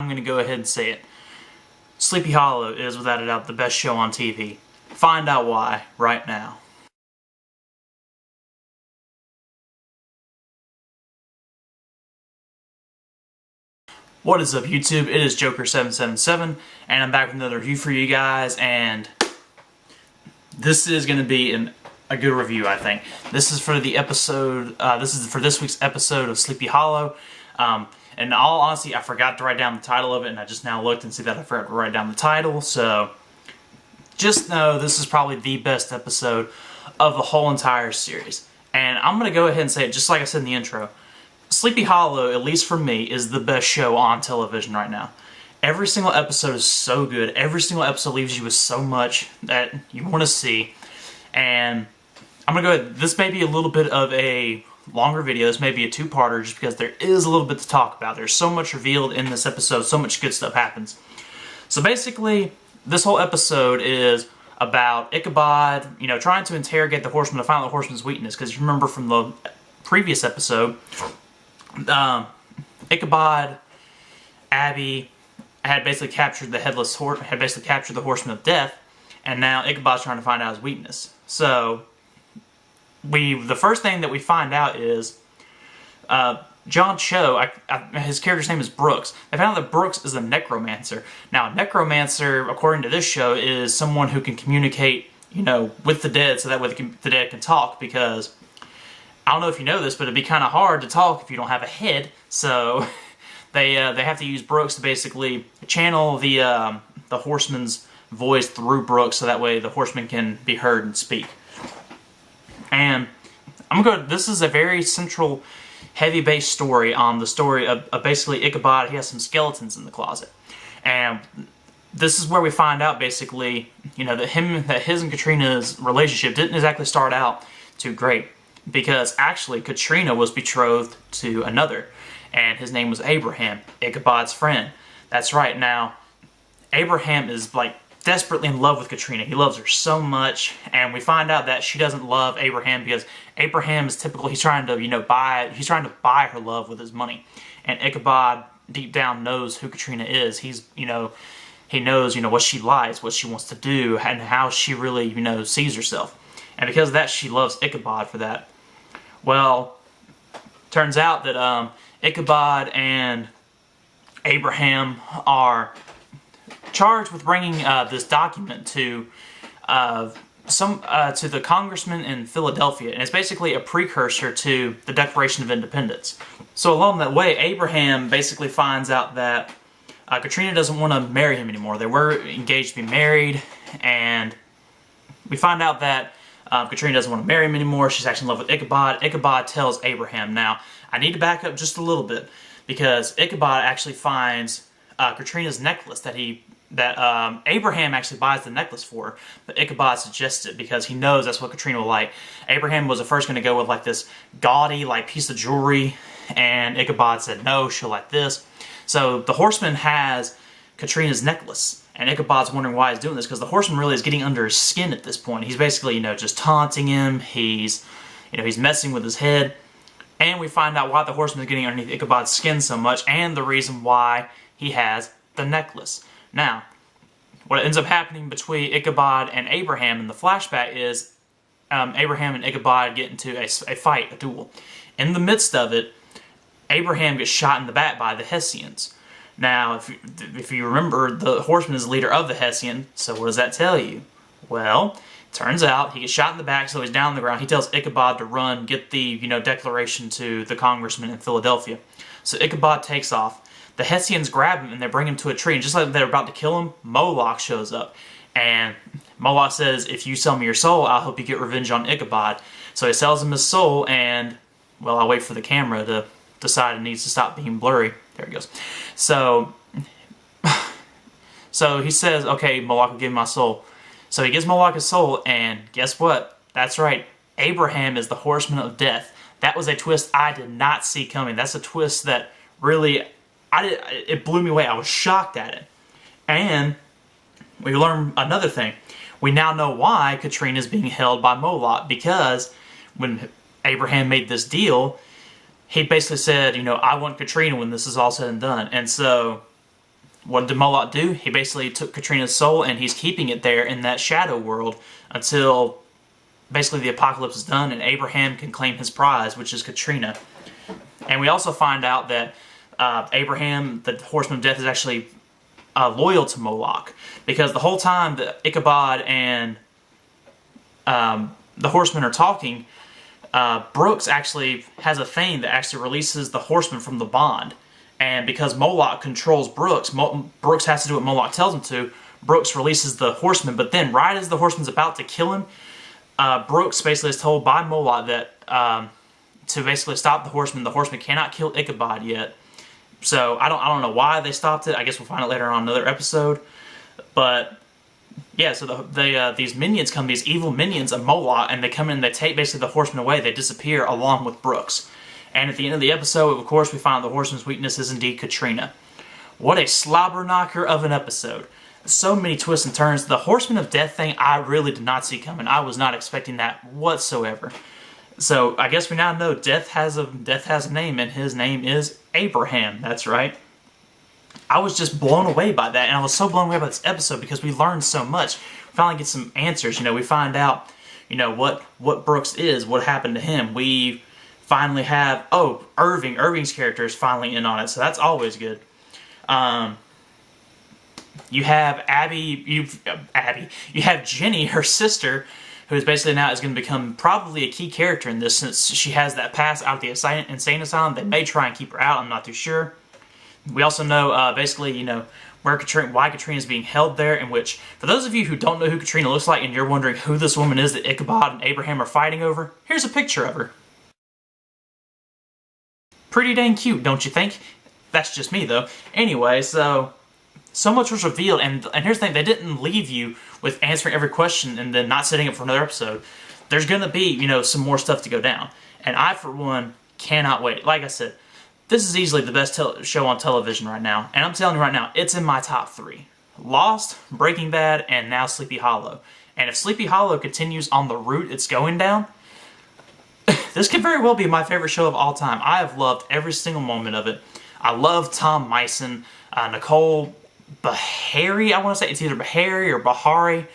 I'm going to go ahead and say it. Sleepy Hollow is without a doubt the best show on TV. Find out why right now. What is up, YouTube? It is Joker777 and I'm back with another review for you guys, and this is going to be a good review, I think. This is for the episode, this is for this week's episode of Sleepy Hollow. In all honesty, I forgot to write down the title of it, and I just now looked and see that I forgot to write down the title, so just know this is probably the best episode of the whole entire series. And I'm going to go ahead and say it just like I said in the intro. Sleepy Hollow, at least for me, is the best show on television right now. Every single episode is so good. Every single episode leaves you with so much that you want to see. And I'm going to go ahead. This may be a little bit of a longer video. This may be a two-parter just because there is a little bit to talk about. There's so much revealed in this episode. So much good stuff happens. So basically, this whole episode is about Ichabod, trying to interrogate the Horseman to find out the Horseman's weakness. Because you remember from the previous episode, Ichabod, Abby had basically captured the Horseman of Death, and now Ichabod's trying to find out his weakness. So the first thing that we find out is John Cho, his character's name is Brooks. They found out that Brooks is a Necromancer. Now, a Necromancer, according to this show, is someone who can communicate, with the dead, so that way the dead can talk, because I don't know if you know this, but it'd be kind of hard to talk if you don't have a head. So they have to use Brooks to basically channel the Horseman's voice through Brooks, so that way the Horseman can be heard and speak. And this is a very central, heavy-based story on the story of basically Ichabod. He has some skeletons in the closet, and this is where we find out basically, that his and Katrina's relationship didn't exactly start out too great. Because actually, Katrina was betrothed to another, and his name was Abraham, Ichabod's friend. That's right. Now, Abraham is desperately in love with Katrina. He loves her so much, and we find out that she doesn't love Abraham because Abraham is typical. He's trying to buy her love with his money, and Ichabod deep down knows who Katrina is. He knows what she likes, what she wants to do, and how she really sees herself. And because of that, she loves Ichabod for that. Well, turns out that Ichabod and Abraham are charged with bringing this document to the congressman in Philadelphia, and it's basically a precursor to the Declaration of Independence. So along that way, Abraham basically finds out that Katrina doesn't want to marry him anymore. They were engaged to be married, and we find out that Katrina doesn't want to marry him anymore. She's actually in love with Ichabod. Ichabod tells Abraham. Now, I need to back up just a little bit, because Ichabod actually finds Katrina's necklace that Abraham actually buys the necklace for, but Ichabod suggests it because he knows that's what Katrina will like. Abraham was at first going to go with this gaudy piece of jewelry, and Ichabod said no, she'll like this. So the Horseman has Katrina's necklace. And Ichabod's wondering why he's doing this, because the Horseman really is getting under his skin at this point. He's basically, just taunting him. He's messing with his head. And we find out why the Horseman is getting underneath Ichabod's skin so much, and the reason why he has the necklace. Now, what ends up happening between Ichabod and Abraham in the flashback is Abraham and Ichabod get into a fight, a duel. In the midst of it, Abraham gets shot in the back by the Hessians. Now, if you remember, the Horseman is the leader of the Hessian, so what does that tell you? Well, it turns out he gets shot in the back, so he's down on the ground. He tells Ichabod to run, get the declaration to the congressman in Philadelphia. So Ichabod takes off. The Hessians grab him and they bring him to a tree, and just like they're about to kill him, Moloch shows up. And Moloch says, if you sell me your soul, I'll help you get revenge on Ichabod. So he sells him his soul, and, well, I'll wait for the camera to decide it needs to stop being blurry. There it goes. So he says, okay, Moloch will give me my soul. So he gives Moloch his soul, and guess what? That's right. Abraham is the Horseman of Death. That was a twist I did not see coming. That's a twist that really, it blew me away. I was shocked at it. And we learned another thing. We now know why Katrina is being held by Moloch, because when Abraham made this deal, he basically said, I want Katrina when this is all said and done. And so what did Moloch do? He basically took Katrina's soul and he's keeping it there in that shadow world until basically the apocalypse is done and Abraham can claim his prize, which is Katrina. And we also find out that Abraham, the horseman of death, is actually loyal to Moloch, because the whole time that Ichabod and the horsemen are talking, Brooks actually has a thing that actually releases the horseman from the bond. And because Moloch controls Brooks, Brooks has to do what Moloch tells him to. Brooks releases the horseman, but then right as the horseman's about to kill him, Brooks basically is told by Moloch that to basically stop the horseman. The horseman cannot kill Ichabod yet. So I don't know why they stopped it. I guess we'll find out later on in another episode. But yeah, so these minions come, these evil minions of Moloch, and they come in and they take basically the horseman away. They disappear along with Brooks. And at the end of the episode, of course, we find the horseman's weakness is indeed Katrina. What a slobber knocker of an episode. So many twists and turns. The Horseman of Death thing, I really did not see coming. I was not expecting that whatsoever. So I guess we now know Death has a name, and his name is Abraham. That's right. I was just blown away by that, and I was so blown away by this episode because we learned so much. We finally get some answers. We find out, what Brooks is, what happened to him. We finally have, Irving's character is finally in on it, so that's always good. You have you have Jenny, her sister, who is basically now is going to become probably a key character in this, since she has that pass out of the insane asylum. They may try and keep her out, I'm not too sure. We also know, why Katrina is being held there, in which, for those of you who don't know who Katrina looks like and you're wondering who this woman is that Ichabod and Abraham are fighting over, here's a picture of her. Pretty dang cute, don't you think? That's just me, though. Anyway, so much was revealed, and here's the thing, they didn't leave you with answering every question and then not setting up for another episode. There's gonna be, some more stuff to go down. And I, for one, cannot wait. Like I said, this is easily the best show on television right now, and I'm telling you right now, it's in my top 3. Lost, Breaking Bad, and now Sleepy Hollow. And if Sleepy Hollow continues on the route it's going down, this could very well be my favorite show of all time. I have loved every single moment of it. I love Tom Mison, Nicole Beharie, I want to say it's either Beharie or Bahari,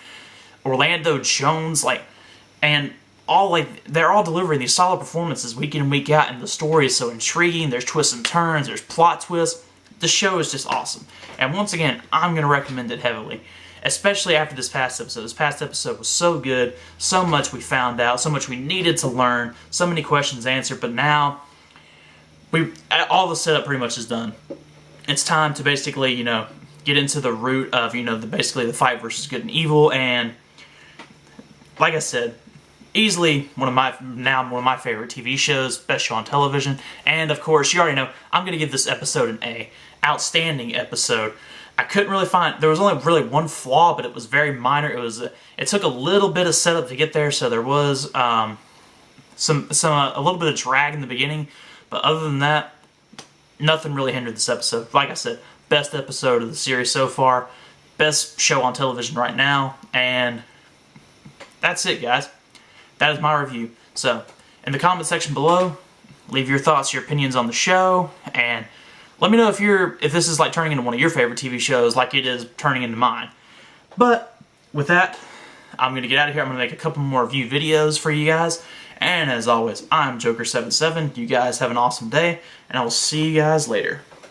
Orlando Jones, and they're all delivering these solid performances week in and week out, and the story is so intriguing. There's twists and turns, there's plot twists. The show is just awesome. And once again, I'm going to recommend it heavily, especially after this past episode. This past episode was so good, so much we found out, so much we needed to learn, so many questions answered, but now all the setup pretty much is done. It's time to basically, get into the root of, basically the fight versus good and evil, and like I said, easily one of my favorite TV shows, best show on television, and of course, you already know, I'm going to give this episode an A. Outstanding episode. I couldn't really there was only really one flaw, but it was very minor. It took a little bit of setup to get there, so there was a little bit of drag in the beginning, but other than that, nothing really hindered this episode. Like I said, best episode of the series so far, best show on television right now, and that's it, guys. That is my review. So, in the comment section below, leave your thoughts, your opinions on the show, and let me know if this is turning into one of your favorite TV shows like it is turning into mine. But with that, I'm going to get out of here. I'm going to make a couple more review videos for you guys. And as always, I'm Joker77. You guys have an awesome day, and I will see you guys later.